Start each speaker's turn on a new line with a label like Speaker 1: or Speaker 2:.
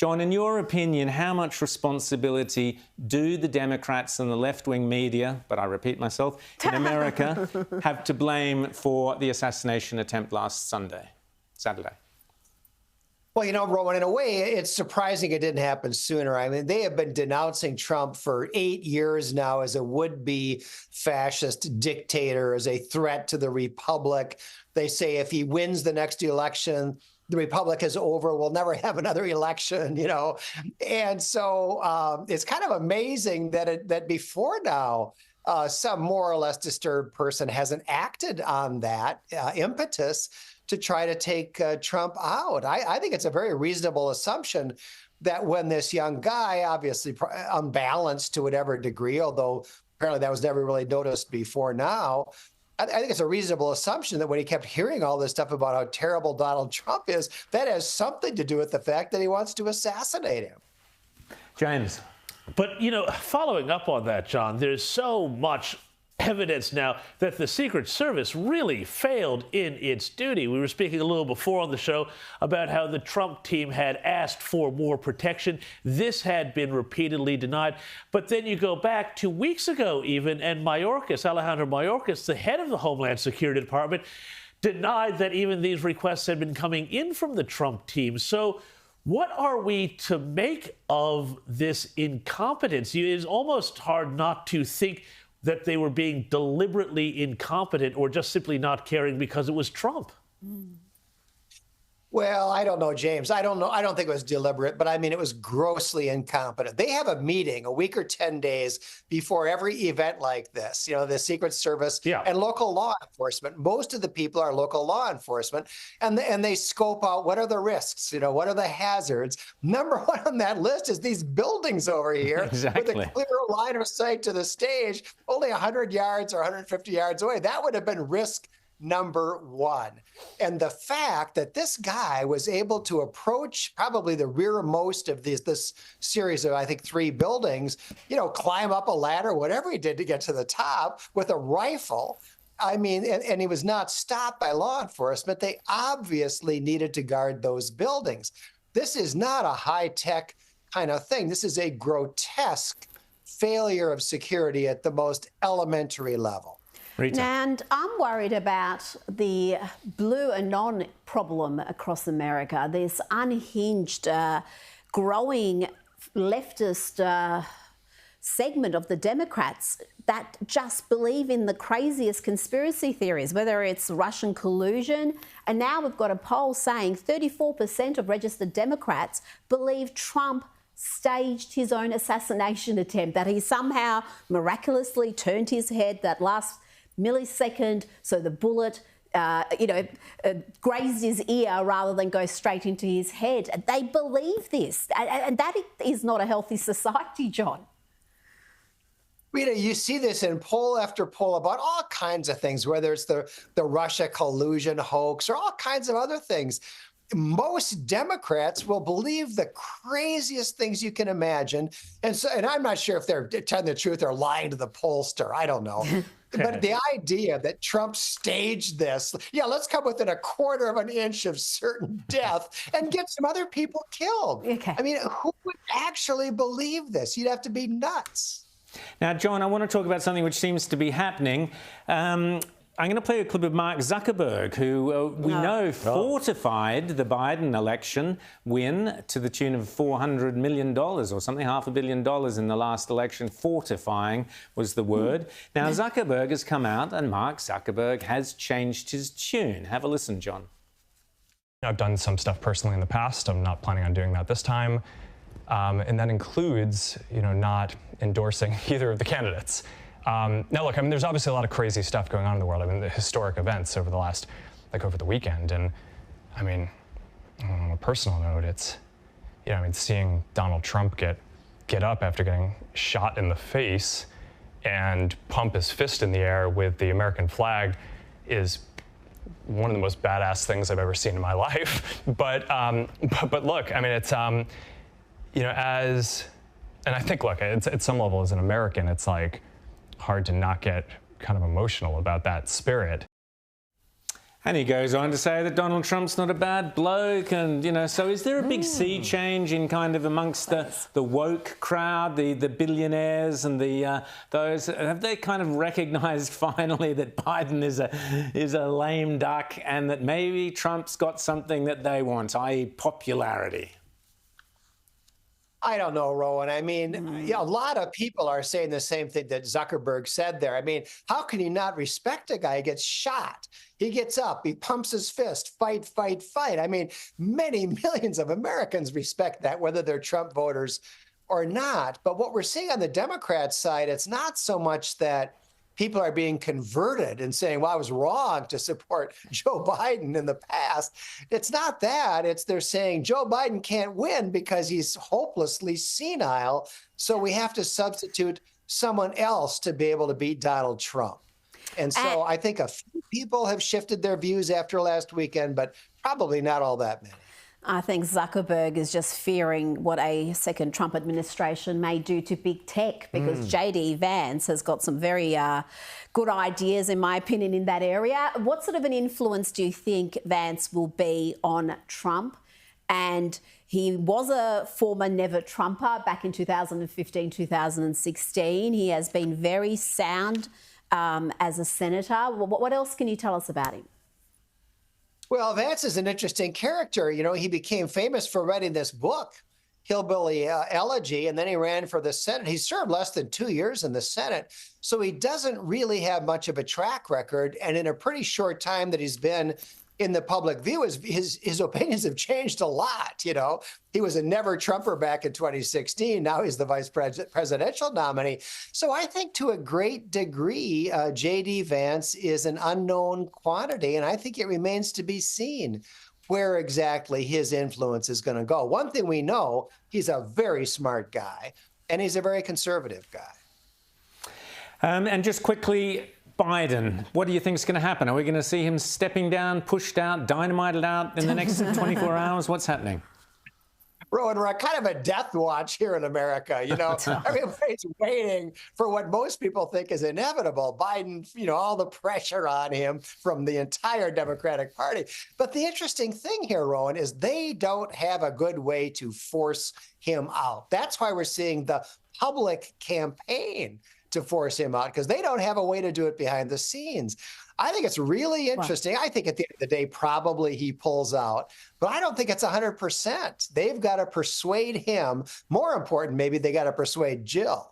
Speaker 1: John, in your opinion, how much responsibility do the Democrats and the left-wing media, but I repeat myself, in America, have to blame for the assassination attempt last Saturday?
Speaker 2: Well, you know, Rowan, in a way, it's surprising it didn't happen sooner. I mean, they have been denouncing Trump for 8 years now as a would-be fascist dictator, as a threat to the republic. They say if he wins the next election, the republic is over. We'll never have another election, you know. And so it's kind of amazing that before now, some more or less disturbed person hasn't acted on that impetus to try to take Trump out. I think it's a very reasonable assumption that when this young guy, obviously unbalanced to whatever degree, although apparently that was never really noticed before now, I think it's a reasonable assumption that when he kept hearing all this stuff about how terrible Donald Trump is, that has something to do with the fact that he wants to assassinate him.
Speaker 1: James.
Speaker 3: But, you know, following up on that, John, there's so much evidence now that the Secret Service really failed in its duty. We were speaking a little before on the show about how the Trump team had asked for more protection. This had been repeatedly denied. But then you go back 2 weeks ago even, and Alejandro Mayorkas, the head of the Homeland Security Department, denied that even these requests had been coming in from the Trump team. So what are we to make of this incompetence? It is almost hard not to think that they were being deliberately incompetent or just simply not caring because it was Trump.
Speaker 2: Well, I don't know, James. I don't know. I don't think it was deliberate, but I mean, it was grossly incompetent. They have a meeting a week or 10 days before every event like this, you know, the Secret Service and local law enforcement. Most of the people are local law enforcement, and they scope out what are the risks, you know, what are the hazards. Number one on that list is these buildings over here with a clear line of sight to the stage, only 100 yards or 150 yards away. That would have been risk number one. And the fact that this guy was able to approach probably the rearmost of this series of, I think, 3 buildings, you know, climb up a ladder, whatever he did to get to the top with a rifle. I mean, and he was not stopped by law enforcement. They obviously needed to guard those buildings. This is not a high-tech kind of thing. This is a grotesque failure of security at the most elementary level.
Speaker 1: Rita.
Speaker 4: And I'm worried about the blue anon problem across America, this unhinged, growing leftist segment of the Democrats that just believe in the craziest conspiracy theories, whether it's Russian collusion. And now we've got a poll saying 34% of registered Democrats believe Trump staged his own assassination attempt, that he somehow miraculously turned his head that last millisecond, so the bullet, grazed his ear rather than go straight into his head. They believe this, and that is not a healthy society, John.
Speaker 2: Rita, you see this in poll after poll about all kinds of things, whether it's the Russia collusion hoax or all kinds of other things. Most Democrats will believe the craziest things you can imagine. And I'm not sure if they're telling the truth or lying to the pollster. I don't know. But the idea that Trump staged this, let's come within a quarter of an inch of certain death and get some other people killed. I mean, who would actually believe this? You'd have to be nuts.
Speaker 1: Now, John, I want to talk about something which seems to be happening. I'm going to play a clip of Mark Zuckerberg, who we know fortified the Biden election win to the tune of $400 million or something, $500 million in the last election. Fortifying was the word. Now, Zuckerberg has come out, and Mark Zuckerberg has changed his tune. Have a listen, John.
Speaker 5: I've done some stuff personally in the past. I'm not planning on doing that this time. And that includes, not endorsing either of the candidates. Now, look, I mean, there's obviously a lot of crazy stuff going on in the world. I mean, the historic events over over the weekend. And I mean, on a personal note, it's, seeing Donald Trump get up after getting shot in the face and pump his fist in the air with the American flag is one of the most badass things I've ever seen in my life. But look, I mean, it's, and I think, look, it's, at some level as an American, it's like, hard to not get kind of emotional about that spirit.
Speaker 1: And he goes on to say that Donald Trump's not a bad bloke, and, you know, so is there a big sea change in kind of amongst the woke crowd, the billionaires and those? Have they kind of recognised finally that Biden is a lame duck, and that maybe Trump's got something that they want, i.e. popularity?
Speaker 2: I don't know, Rowan. I mean, a lot of people are saying the same thing that Zuckerberg said there. I mean, how can you not respect a guy who gets shot? He gets up, he pumps his fist, fight, fight, fight. I mean, many millions of Americans respect that, whether they're Trump voters or not. But what we're seeing on the Democrat side, it's not so much that people are being converted and saying, well, I was wrong to support Joe Biden in the past. It's not that. It's they're saying Joe Biden can't win because he's hopelessly senile. So we have to substitute someone else to be able to beat Donald Trump. And so I think a few people have shifted their views after last weekend, but probably not all that many.
Speaker 4: I think Zuckerberg is just fearing what a second Trump administration may do to big tech, because J.D. Vance has got some very good ideas, in my opinion, in that area. What sort of an influence do you think Vance will be on Trump? And he was a former never Trumper back in 2015, 2016. He has been very sound as a senator. What else can you tell us about him?
Speaker 2: Well, Vance is an interesting character. You know, he became famous for writing this book, Hillbilly Elegy, and then he ran for the Senate. He served less than 2 years in the Senate, so he doesn't really have much of a track record. And in a pretty short time that he's been in the public view, his opinions have changed a lot. You know, he was a never Trumper back in 2016. Now he's the vice presidential nominee. So I think to a great degree, J.D. Vance is an unknown quantity, and I think it remains to be seen where exactly his influence is going to go. One thing we know, he's a very smart guy, and he's a very conservative guy.
Speaker 1: And just quickly, Biden, what do you think is going to happen? Are we going to see him stepping down, pushed out, dynamited out in the next 24 hours? What's happening?
Speaker 2: Rowan, we're kind of a death watch here in America. You know, everybody's waiting for what most people think is inevitable. Biden, you know, all the pressure on him from the entire Democratic Party. But the interesting thing here, Rowan, is they don't have a good way to force him out. That's why we're seeing the public campaign to force him out, because they don't have a way to do it behind the scenes. I think it's really interesting. Wow. I think at the end of the day, probably he pulls out, but I don't think it's 100%. They've got to persuade him. More important, maybe they got to persuade Jill.